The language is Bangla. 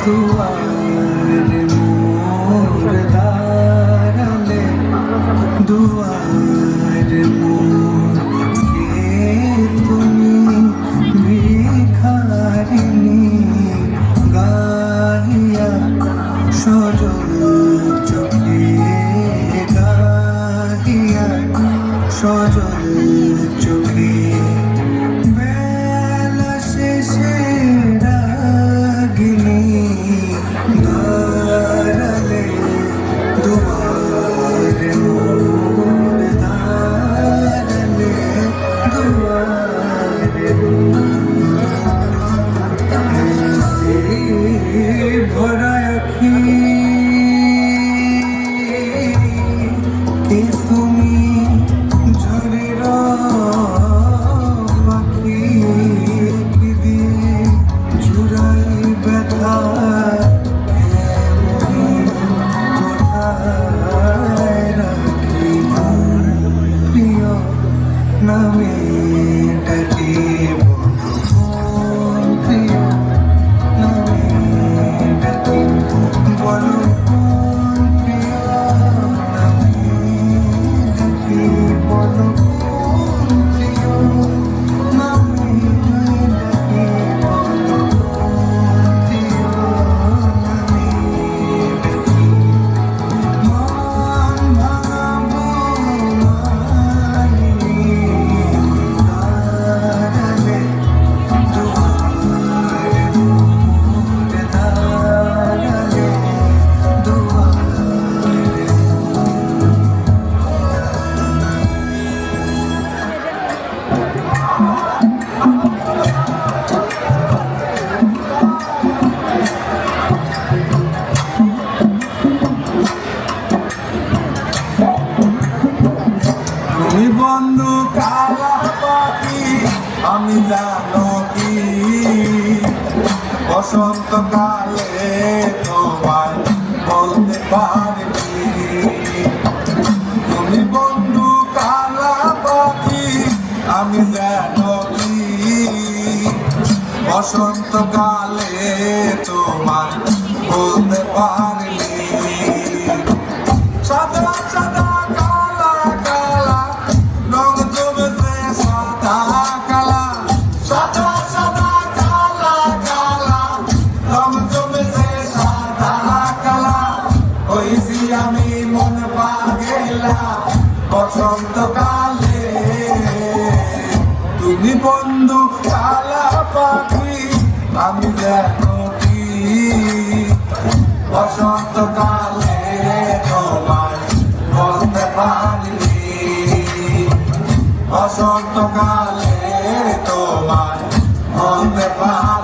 দুয়ারে মোর দাঁড়ালে দুয়ারে মোর কে তুমি ভিখারিণী গাহিয়া সজল চোখে গাহিয়া সজল চোখে বেলা শেষে রাগিনী দাঁড়ালে দুয়ারে মোর দাঁড়ালে দুয়ারে ভরা আখি কে তুমি ঝরের পাখি জুড়াই ব্যথা কোথায় রাখি প্রিয় নামে ডাকি প্রিয় নামে ডাকি বলো প্রিয় নামে ডাকি বলো প্রিয় নামে ডাকি বলো প্রিয় নামে ডাকি মন ভাঙাবো মানিনি দাঁড়ালে দুয়ারে মোর দাঁড়ালে দুয়ারে তুমি বন্ধু কালা পাখি আমি জানো কি বসন্তকালে তোমায় বলতে পারি তুমি বন্ধু কালা পাখি আমি জানো কি বসন্তকালে তোমায় বলতে পারি সাদা সাদা কালা কালা রং জমেছে সাদা কালা সাদা সাদা কালা কালা রং জমেছে সাদা কালা হইছি আমি মন পাগেলা বসন্তকালে তুমি বন্ধু কালা পাখি আমি জানো কি বসন্তকালে তোমায় বলতে পারি বসন্তকালে তোমায় বলতে পারি